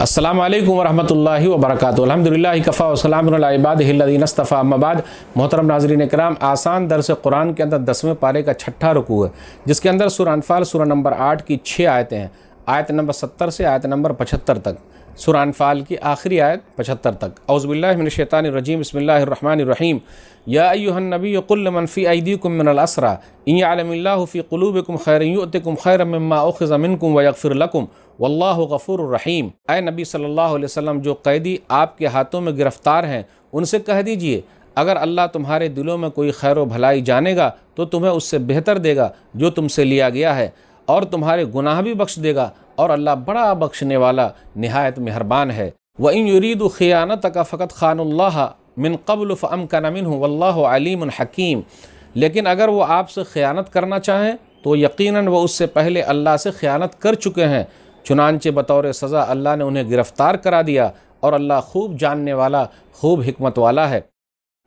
السلام علیکم ورحمۃ اللہ وبرکاتہ۔ الحمدللہ کفا وسلام علی عبادہ الذین اصطفیٰ، اما بعد۔ محترم ناظرین کرام، آسان درس قرآن کے اندر 10ویں پارے کا 6واں رکوع ہے، جس کے اندر سورہ انفال سورہ نمبر 8 کی 6 آیتیں ہیں، آیت نمبر 70 سے آیت نمبر 75 تک، سورہ انفال کی آخری آیت 75 تک۔ اعوذ باللہ من الشیطان الرجیم، بسم اللہ الرحمن الرحیم۔ یا ایھا النبی قل لمن فی ایدیکم من الاسریٰ ان یعلم اللہ فی قلوبکم خیرا یؤتکم خیرا مما اخذ منکم ویغفر لکم واللہ غفور الرحیم۔ اے نبی صلی اللہ علیہ وسلم، جو قیدی آپ کے ہاتھوں میں گرفتار ہیں ان سے کہہ دیجئے، اگر اللہ تمہارے دلوں میں کوئی خیر و بھلائی جانے گا تو تمہیں اس سے بہتر دے گا جو تم سے لیا گیا ہے، اور تمہارے گناہ بھی بخش دے گا، اور اللہ بڑا بخشنے والا نہایت مہربان ہے۔ وَإِن يُرِيدُوا خِيَانَتَكَ فَقَدْ خَانُوا اللَّهَ مِن قَبْلُ فَأَمْكَنَ مِنْهُ وَاللَّهُ عَلِيمٌ حَكِيمٌ۔ لیکن اگر وہ آپ سے خیانت کرنا چاہیں تو یقیناً وہ اس سے پہلے اللہ سے خیانت کر چکے ہیں، چنانچہ بطور سزا اللہ نے انہیں گرفتار کرا دیا، اور اللہ خوب جاننے والا، خوب حکمت والا ہے۔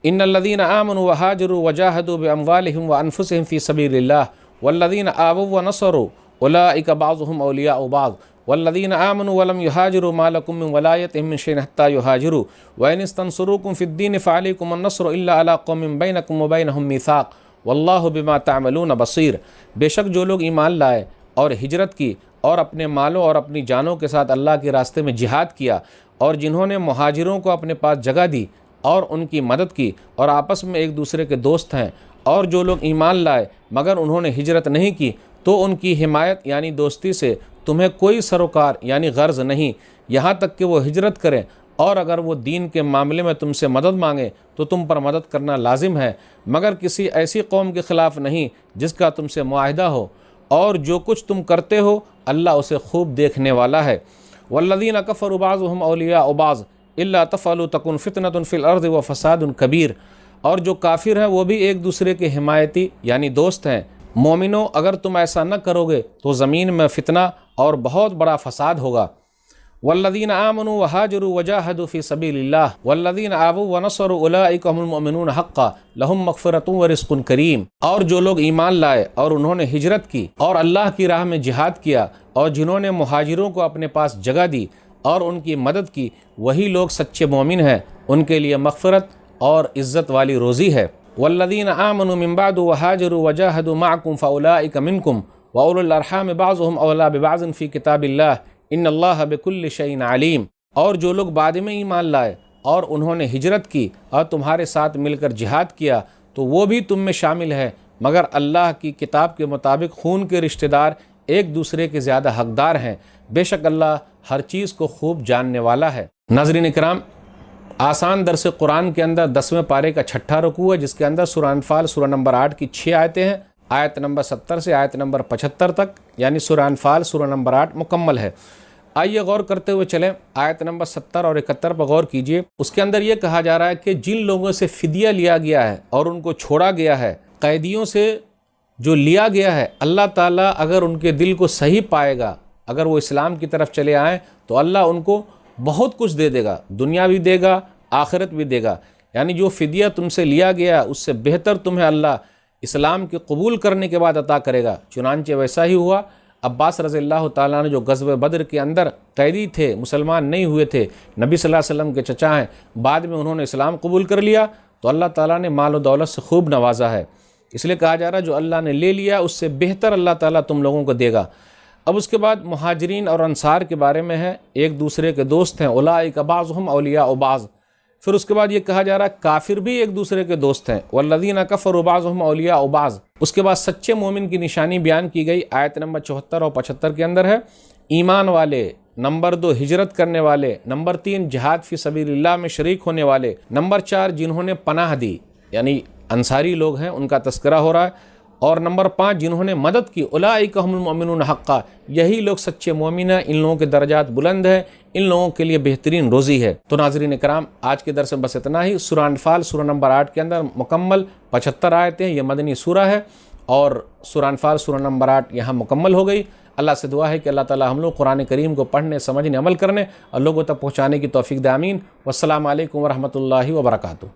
ان الذین آمنوا وہاجروا وجاہدوا باموالہم وانفسہم فی سبیل اللہ والذین آووا ونصروا اولئک بعضهم اولیاء بعض والذین آمنوا ولم یہاجروا ما لکم من ولایتہم من شیء حتی یہاجروا وان استنصروکم فی الدین فعلیکم النصر الا علی قوم بینکم وبینہم میثاق واللہ بما تعملون بصیر۔ بے شک جو لوگ ایمان لائے اور ہجرت کی اور اپنے مالوں اور اپنی جانوں کے ساتھ اللہ کے راستے میں جہاد کیا، اور جنہوں نے مہاجروں کو اپنے پاس جگہ دی اور ان کی مدد کی، اور آپس میں ایک دوسرے کے دوست ہیں، اور جو لوگ ایمان لائے مگر انہوں نے ہجرت نہیں کی تو ان کی حمایت یعنی دوستی سے تمہیں کوئی سروکار یعنی غرض نہیں، یہاں تک کہ وہ ہجرت کریں، اور اگر وہ دین کے معاملے میں تم سے مدد مانگیں تو تم پر مدد کرنا لازم ہے، مگر کسی ایسی قوم کے خلاف نہیں جس کا تم سے معاہدہ ہو، اور جو کچھ تم کرتے ہو اللہ اسے خوب دیکھنے والا ہے۔ والذین کفروا بعضهم اولیاء بعض الا تفعلوا تکن فتنة فی الارض وفساد کبیر۔ اور جو کافر ہیں وہ بھی ایک دوسرے کے حمایتی یعنی دوست ہیں۔ مومنوں، اگر تم ایسا نہ کرو گے تو زمین میں فتنہ اور بہت بڑا فساد ہوگا۔ والذین آمنوا وہاجروا وجاہدوا فی سبیل اللہ والذین آووا ونصروا اولئک هم المؤمنون حقا لهم مغفرۃ ورزق کریم۔ اور جو لوگ ایمان لائے اور انہوں نے ہجرت کی اور اللہ کی راہ میں جہاد کیا، اور جنہوں نے مہاجروں کو اپنے پاس جگہ دی اور ان کی مدد کی، وہی لوگ سچے مومن ہیں، ان کے لیے مغفرت اور عزت والی روزی ہے۔ والذین آمنوا من بعد وہاجروا وجاہدوا معکم فاولئک منکم واولی الارحام بعضهم اولی ببعض فی کتاب اللہ ان اللہ بکل شیء علیم۔ اور جو لوگ بعد میں ایمان لائے اور انہوں نے ہجرت کی اور تمہارے ساتھ مل کر جہاد کیا تو وہ بھی تم میں شامل ہے، مگر اللہ کی کتاب کے مطابق خون کے رشتہ دار ایک دوسرے کے زیادہ حقدار ہیں، بے شک اللہ ہر چیز کو خوب جاننے والا ہے۔ ناظرین کرام، آسان درس قرآن کے اندر 10ویں پارے کا 6واں رکوع ہے، جس کے اندر سورہ انفال سورہ نمبر 8 کی 6 آیتیں ہیں، آیت نمبر 70 سے آیت نمبر 75 تک، یعنی سورہ انفال سورہ نمبر 8 مکمل ہے۔ آئیے غور کرتے ہوئے چلیں، آیت نمبر 70 اور 71 پر غور کیجئے۔ اس کے اندر یہ کہا جا رہا ہے کہ جن لوگوں سے فدیہ لیا گیا ہے اور ان کو چھوڑا گیا ہے، قیدیوں سے جو لیا گیا ہے، اللہ تعالیٰ اگر ان کے دل کو صحیح پائے گا، اگر وہ اسلام کی طرف چلے آئیں تو اللہ ان کو بہت کچھ دے دے گا، دنیا بھی دے گا، آخرت بھی دے گا۔ یعنی جو فدیہ تم سے لیا گیا اس سے بہتر تمہیں اللہ اسلام کے قبول کرنے کے بعد عطا کرے گا۔ چنانچہ ویسا ہی ہوا۔ عباس رضی اللہ تعالیٰ نے جو غزوہ بدر کے اندر قیدی تھے، مسلمان نہیں ہوئے تھے، نبی صلی اللہ علیہ وسلم کے چچا ہیں، بعد میں انہوں نے اسلام قبول کر لیا تو اللہ تعالیٰ نے مال و دولت سے خوب نوازا ہے۔ اس لیے کہا جا رہا ہے جو اللہ نے لے لیا اس سے بہتر اللہ تعالیٰ تم لوگوں کو دے گا۔ اب اس کے بعد مہاجرین اور انصار کے بارے میں ہے، ایک دوسرے کے دوست ہیں، اولئک بعضهم اولیاء بعض۔ پھر اس کے بعد یہ کہا جا رہا ہے کافر بھی ایک دوسرے کے دوست ہیں، والذین کفروا بعضهم اولیاء بعض۔ اس کے بعد سچے مومن کی نشانی بیان کی گئی، آیت نمبر 74 اور 75 کے اندر ہے۔ ایمان والے، نمبر 2 ہجرت کرنے والے، نمبر 3 جہاد فی سبیل اللہ میں شریک ہونے والے، نمبر 4 جنہوں نے پناہ دی یعنی انصاری لوگ ہیں ان کا تذکرہ ہو رہا ہے، اور نمبر 5 جنہوں نے مدد کی، اولئک هم المؤمنون حقا، یہی لوگ سچے مومن ہیں، ان لوگوں کے درجات بلند ہیں، ان لوگوں کے لیے بہترین روزی ہے۔ تو ناظرین کرام، آج کے درس میں بس اتنا ہی۔ سورہ انفال سورہ نمبر 8 کے اندر مکمل 75 آیتیں، یہ مدنی سورہ ہے، اور سورہ انفال سورہ نمبر 8 یہاں مکمل ہو گئی۔ اللہ سے دعا ہے کہ اللہ تعالی ہم لوگ قرآن کریم کو پڑھنے، سمجھنے، عمل کرنے اور لوگوں تک پہنچانے کی توفیق دے، آمین۔ والسلام علیکم ورحمۃ اللہ وبرکاتہ۔